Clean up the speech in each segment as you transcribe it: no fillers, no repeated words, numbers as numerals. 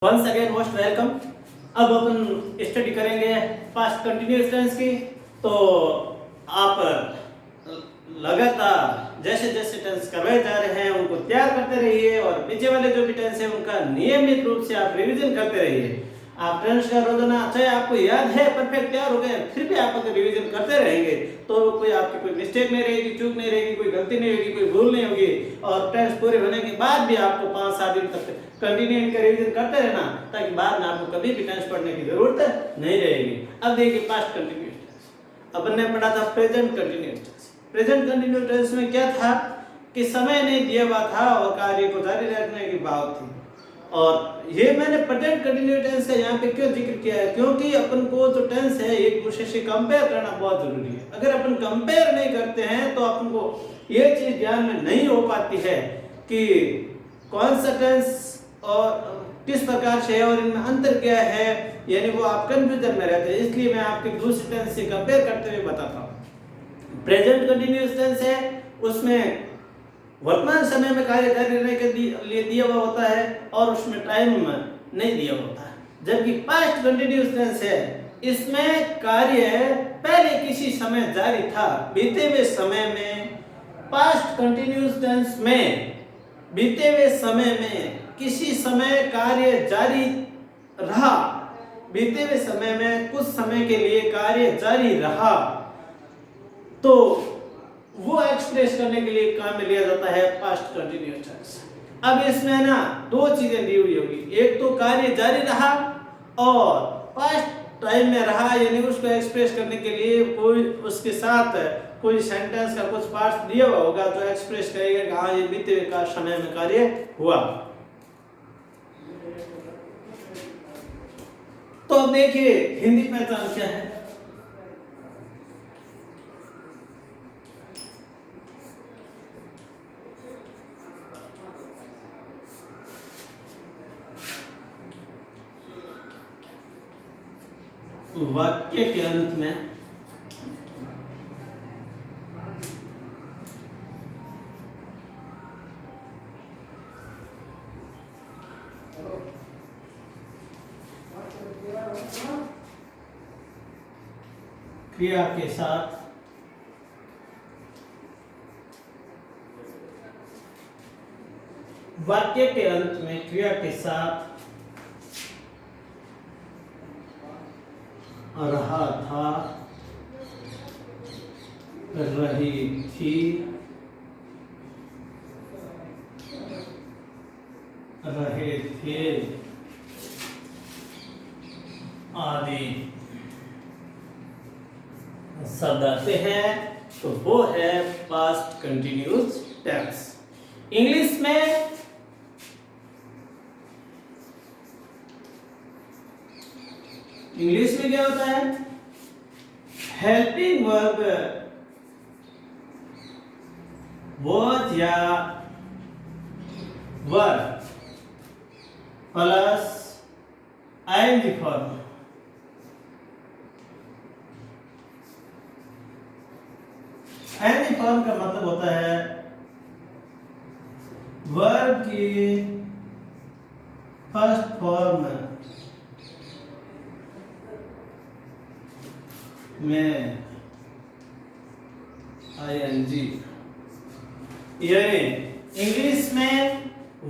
Once again most welcome. अब अपन study करेंगे past continuous tense की। तो आप लगातार जैसे जैसे टेंस करवाए जा रहे हैं उनको तैयार करते रहिए और पीछे वाले जो भी टेंस है उनका नियमित रूप से आप रिवीजन करते रहिए। आप टेंस का रोजाना चाहे आपको याद है परफेक्ट तैयार हो गए फिर भी आप अगर रिवीजन करते रहेंगे तो कोई आपकी कोई मिस्टेक नहीं रहेगी, चूक नहीं रहेगी, कोई गलती नहीं होगी, कोई भूल नहीं होगी। और टेंस पूरे होने के बाद भी आपको 5-7 दिन तक कंटिन्यू इनका रिवीजन करते रहना ताकि बाद में आपको कभी भी टेंस पढ़ने की जरूरत नहीं रहेगी। अब देखिए पास्ट कंटिन्यूअस टेंस अपन ने पढ़ा था present continuous tense. Present continuous tense में क्या था कि समय नहीं दिया हुआ था और कार्य को जारी रखने की बात थी। और ये मैंने प्रेजेंट कंटिन्यूअस टेंस का यहाँ पे क्यों जिक्र किया है, क्योंकि अपन को जो टेंस है एक दूसरे से कंपेयर करना बहुत जरूरी है। अगर अपन कंपेयर नहीं करते हैं तो अपन को ये चीज ध्यान में नहीं हो पाती है कि कौन सा टेंस और किस प्रकार से है और इनमें अंतर क्या है, यानी वो आप कंफ्यूजन में रहते हैं। इसलिए मैं आपके दूसरे टेंस से कंपेयर करते हुए बताता हूँ। प्रेजेंट कंटिन्यूअस टेंस है उसमें वर्तमान समय में कार्य जारी रहने के लिए दिया हुआ होता है और उसमें टाइम नहीं दिया होता है। जबकि पास्ट कंटिन्यूअस टेंस है इसमें कार्य पहले किसी समय जारी था, बीते हुए समय में। पास्ट कंटिन्यूअस टेंस में बीते हुए समय में किसी समय कार्य जारी रहा, बीते हुए समय में कुछ समय के लिए कार्य जारी रहा, तो वो एक्सप्रेस करने के लिए काम में लिया जाता है पास्ट कंटिन्यूअस टेंस। अब इसमें ना दो चीजें दी हुई होगी, एक तो कार्य जारी रहा और पास्ट टाइम में रहा, यानी उसको एक्सप्रेस करने के लिए कोई उसके साथ कोई सेंटेंस का कुछ पार्ट दिया हुआ होगा जो एक्सप्रेस करेगा कि हाँ ये बीते हुए समय में कार्य हुआ। तो देखिए हिंदी पहचान क्या है। वाक्य के अंत में क्रिया के साथ वाक्य के अंत में क्रिया के साथ रहा था, रही थी, रहे थे आदि शब्द आते हैं तो वो है पास्ट कंटिन्यूअस टेंस। इंग्लिश में क्या होता है, हेल्पिंग वर्ब was या वर plus ing form. ing form का मतलब होता है वर्ब की फर्स्ट फॉर्म में ing, यानी इंग्लिश में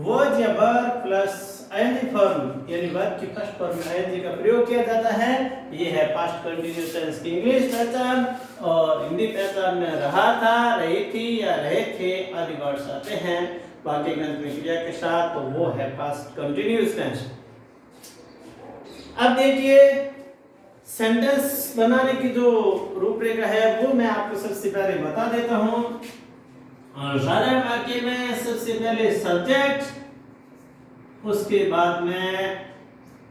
was या वर प्लस ing फॉर्म यानी वर्ब की फर्स्ट फॉर्म में ing का प्रयोग किया जाता है। ये है पास्ट कंटिन्यूअस टेंस की इंग्लिश पहचान। और हिंदी पहचान में रहा था, रही थी या रहे थे आदि वर्ड्स आते हैं वाक्य के अंत में क्रिया के साथ, तो वो है पास्ट कंटिन्यूअस टेंस। अब देखिए सेंटेंस बनाने की जो रूपरेखा है वो मैं आपको सबसे पहले बता देता हूं। और साधारण वाक्य में सबसे पहले सब्जेक्ट, उसके बाद में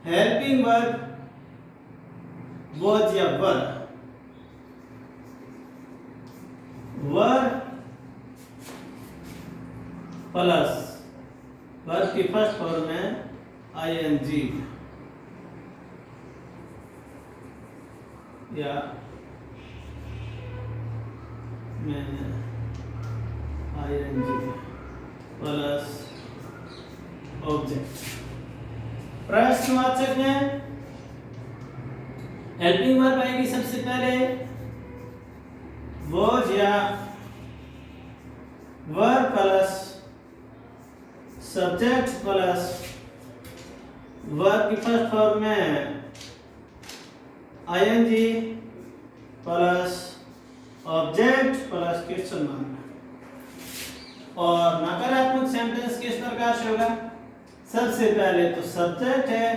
हेल्पिंग वर्ब was या वर, वर प्लस वर्ब की फर्स्ट फॉर्म में ing या मैंने ing प्लस ऑब्जेक्ट। प्रश्नवाचक में हेल्पिंग वर्ब आएगी सबसे पहले, वॉज या verb plus subject plus verb की फर्स्ट फॉर्म में ING plus object plus question mark. और नकारात्मक सेंटेंस किस प्रकार से होगा? सबसे पहले तो सब्जेक्ट है,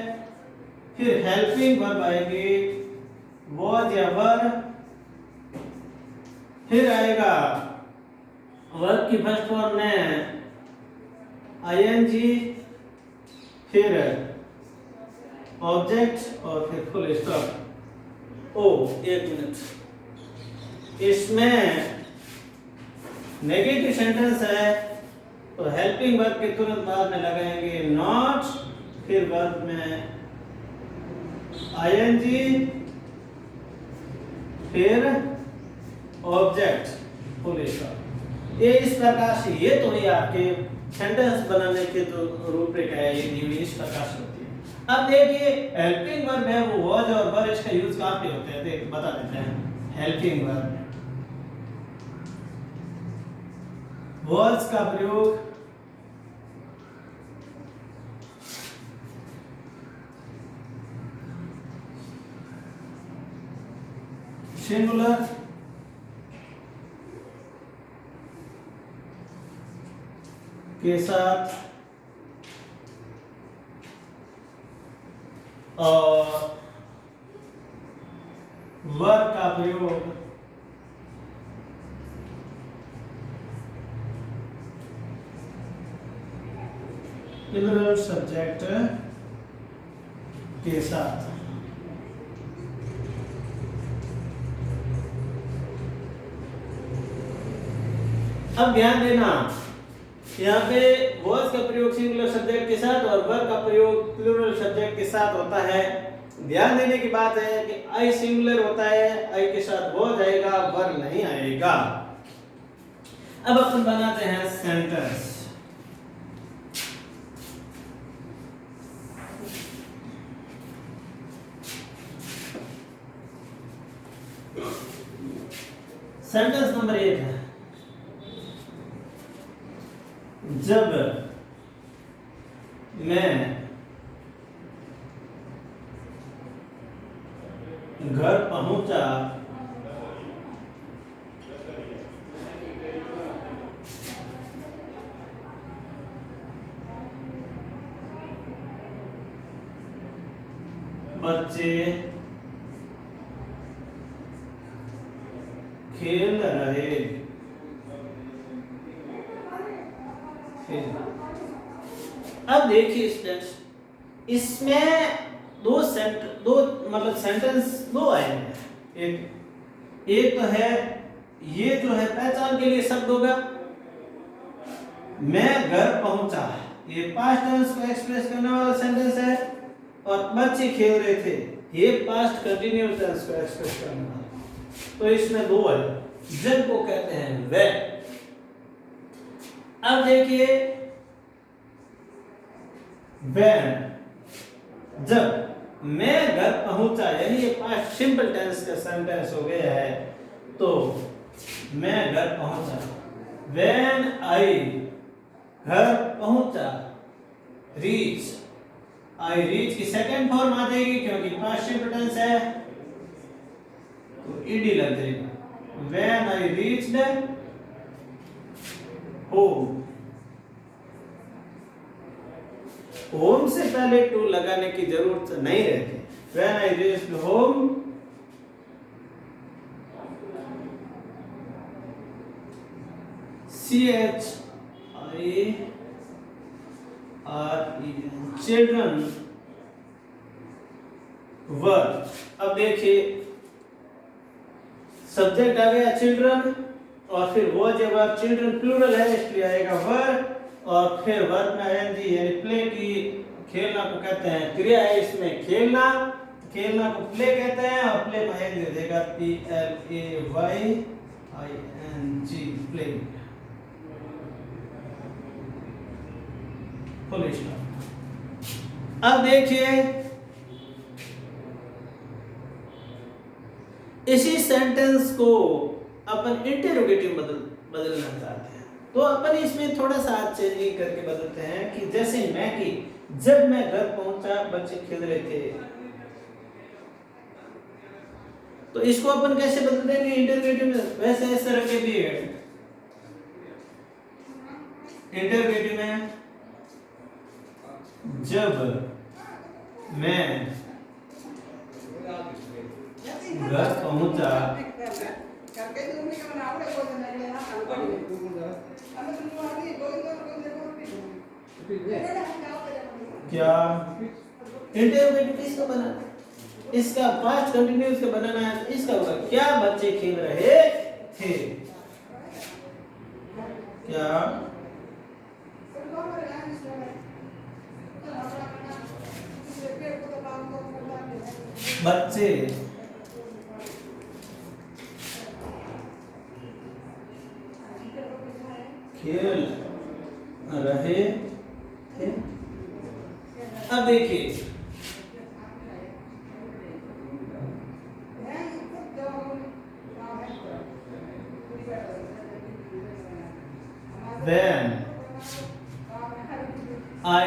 फिर हेल्पिंग वर्ब आएगी वॉज या वर्ब, फिर आएगा वर्ब की फर्स्ट फॉर्म में आईएनजी, फिर ऑब्जेक्ट और फिर फुल स्टॉप। एक मिनट, इसमें नेगेटिव सेंटेंस है तो हेल्पिंग वर्ब के तुरंत बाद में लगाएंगे नॉट, फिर वर्ब में आईएनजी, फिर ऑब्जेक्ट, फुल स्टॉप। ये इस प्रकार से, ये तो ही आपके सेंटेंस बनाने के जो रूपरेखा है ये दी हुई इस प्रकार से होती है। अब देखिए हेल्पिंग वर्ब है वो वॉज और वर, इसका यूज कहाँ पे होते हैं देख बता देते हैं। हेल्पिंग वर्ब वॉज का प्रयोग सिंगुलर के साथ और वर्ब का प्रयोग प्लूरल सब्जेक्ट के साथ। अब ध्यान देना, यहाँ पे वॉज का प्रयोग सिंगुलर सब्जेक्ट के साथ और वर्ब का प्रयोग प्लूरल सब्जेक्ट के साथ होता है। ध्यान देने की बात है कि आई सिंगुलर होता है, आई के साथ वॉज आएगा, वर्ब नहीं आएगा। अब अपन बनाते हैं सेंटेंस। सेंटेंस नंबर 1 है, जब मैं घर पहुंचा बच्चे खेल रहे। अब देखिए स्टूडेंट्स, इसमें दो मतलब सेंटेंस दो आए हैं। एक तो है, ये जो है पहचान के लिए शब्द होगा, मैं घर पहुंचा, ये पास्ट टेंस को एक्सप्रेस करने वाला सेंटेंस है, और बच्चे खेल रहे थे, ये पास्ट कंटिन्यूअस टेंस को एक्सप्रेस करने वाला। तो इसमें दो है, जिनको कहते हैं वे। अब देखिए when, जब मैं घर पहुंचा, यानी ये पास्ट सिंपल टेंस का सेंटेंस हो गया है, तो मैं घर पहुंचा। when I, घर पहुंचा, reach, I reach की सेकंड फॉर्म आ जाएगी क्योंकि पास्ट सिंपल टेंस है तो ईडी लग जाएगा। when I reached home, home से पहले टू लगाने की जरूरत नहीं रहती। When I reached home, children, children were। अब देखिए सब्जेक्ट आ गया चिल्ड्रन, और फिर वो जब चिल्ड्रन प्लूरल है इसलिए आएगा वर, और फिर वर्ब में आएंगी, यानी प्ले की, खेलना को कहते हैं क्रिया है इसमें खेलना, खेलना को प्ले कहते हैं, और प्ले में आएंगे देगा PLAYING, प्ले, फुल स्टॉप। अब देखिए इसी सेंटेंस को अपन इंटेरोगेटिव बदलना चाहते हैं, तो अपन इसमें थोड़ा सा चेंजिंग करके बदलते हैं कि जैसे मैं कि जब मैं घर पहुंचा बच्चे खेल रहे थे, तो इसको अपन कैसे बदल देंगे इंटेरोगेटिव में? वैसे ऐसे रखे भी है इंटेरोगेटिव में, जब मैं घर पहुंचा क्या इंटेरोगेटिव किसका बनाना है? इसका पास्ट कंटिन्यूअस का बनाना है, तो इसका होगा क्या बच्चे खेल रहे थे? क्या बच्चे खेल रहे थे? अब देखिए when I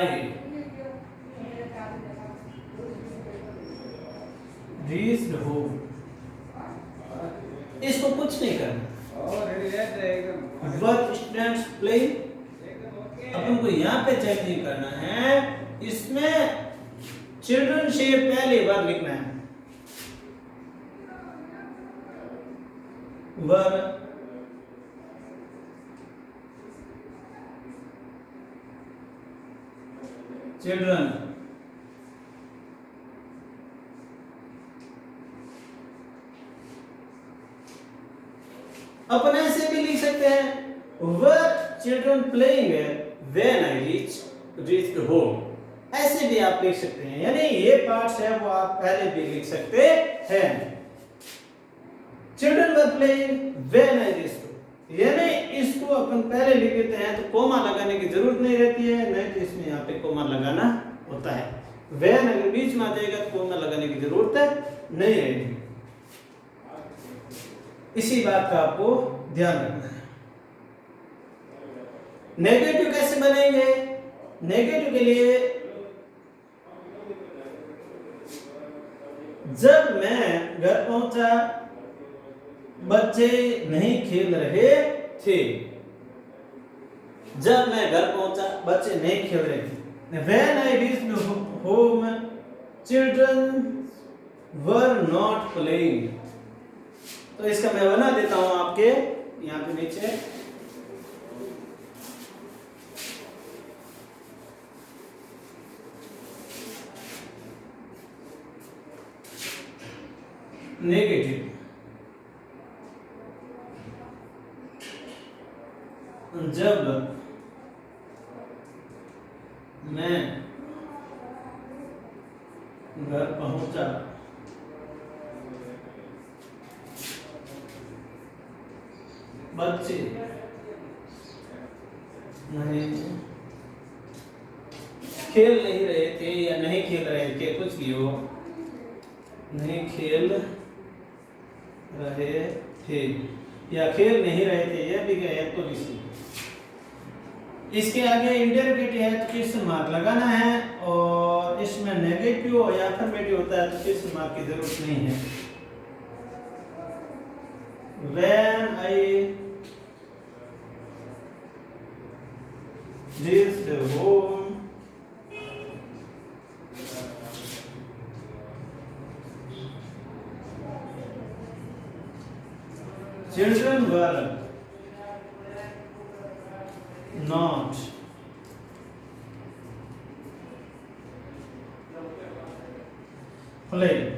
reached home, इसको कुछ नहीं करना, वर्क स्टूडेंट्स प्ले, अपन को यहाँ पे चेक नहीं करना है, इसमें चिल्ड्रन से पहले वर्ब लिखना है, वर्ब चिल्ड्रन अपन ऐसे भी लिख सकते हैं were children playing when I reached home, ऐसे भी आप लिख सकते हैं, यानी ये पार्ट्स है वो आप पहले भी लिख सकते हैं। Children were playing when I reached, यानी इसको अपन पहले लिख देते हैं तो कोमा लगाने की जरूरत नहीं रहती है, नहीं तो इसमें यहाँ पे कोमा लगाना होता है। व्हेन अगर बीच में आ जाएगा तो कोमा लगाने की जरूरत नहीं रहेगी। इसी बात का आपको ध्यान रखना है। नेगेटिव कैसे बनेंगे? नेगेटिव के लिए जब मैं घर पहुंचा बच्चे नहीं खेल रहे थे, जब मैं घर पहुंचा बच्चे नहीं खेल रहे थे। When I reached home, children were not playing। तो इसका मैं बना देता हूं आपके यहाँ पे नीचे। नेगेटिव, जब मैं घर पहुंचा बच्चे नहीं खेल नहीं रहे थे या नहीं खेल रहे थे, कुछ भी हो, नहीं खेल रहे थे या खेल नहीं रहे थे, यह भी गया तो किसी। इसके आगे इंटररोगेटिव है तो क्वेश्चन मार्क लगाना है, और इसमें नेगेटिव या अफर्मेटिव होता है तो क्वेश्चन मार्क की जरूरत नहीं है। When I reached home, children were not playing।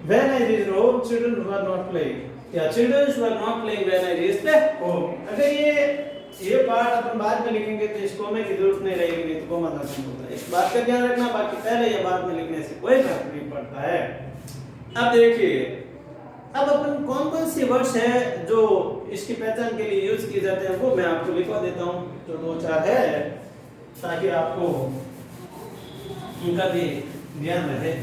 When I reached home, children were not playing, या children were not playing when I reached home। अगर ये पार्ट अपन बाद में लिखेंगे तो इस कोमे की जरूरत नहीं रहेगी, नहीं तो कोमा दर्शन होता है। इस बात का ध्यान रखना, बाकी पहले या बाद में लिखने से कोई फर्क नहीं पड़ता है। अब देखिए, अब अपन कौन कौन सी वर्ड्स है जो इसकी पहचान के लिए यूज किए जाते हैं वो मैं आपको लिखवा देता हूँ, जो दो चार है। ताकि आपको उनका भी ध्यान रहे।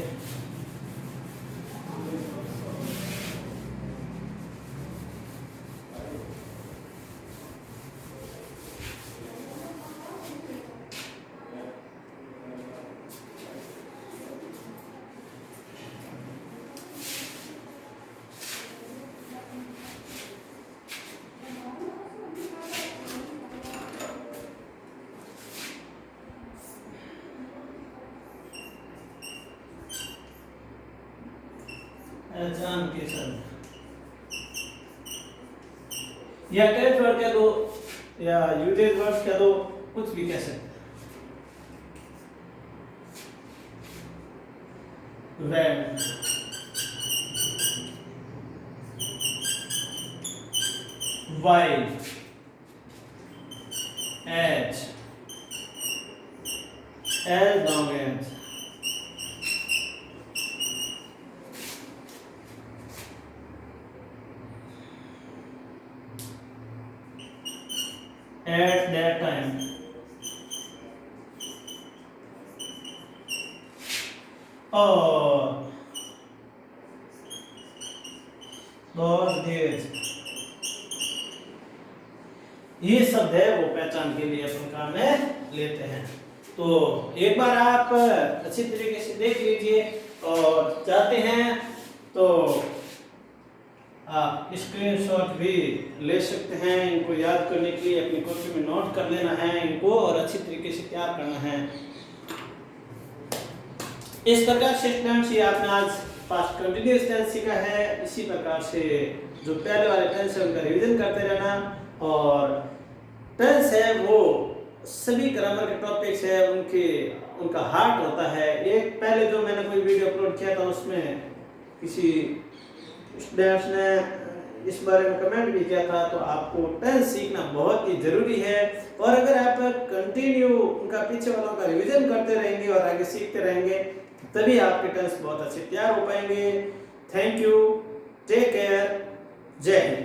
पहचान के शब्द या कैच वर्ड कह दो या यूजेज वर्ड्स कह दो, कुछ भी कह सकते हैं। Red, white, H, L long H, at that time, और those days, ये शब्द है वो पहचान के लिए अपन काम में लेते हैं। तो एक बार आप अच्छी तरीके से देख लीजिए और चाहते हैं तो आप स्क्रीनशॉट भी ले सकते हैं। इनको याद करने के लिए अपनी कॉपी में नोट कर लेना है इनको और अच्छी तरीके से तैयार करना है। इस प्रकार से स्टूडेंट्स ये आपने आज पास्ट कंटिन्यूअस टेंस सीखा है। इसी प्रकार से जो पहले वाले टेंस है उनका रिवीजन करते रहना। और टेंस है वो सभी ग्रामर के टॉपिक्स है उनका हार्ट होता है। एक पहले जो मैंने कोई वीडियो अपलोड किया था उसमें किसी स्टूडेंट्स ने इस बारे में कमेंट भी किया था। तो आपको टेंस सीखना बहुत ही जरूरी है और अगर आप कंटिन्यू उनका पीछे वालों का रिवीजन करते रहेंगे और आगे सीखते रहेंगे तभी आपके टेंस बहुत अच्छे तैयार हो पाएंगे। थैंक यू, टेक केयर, जय हिंद।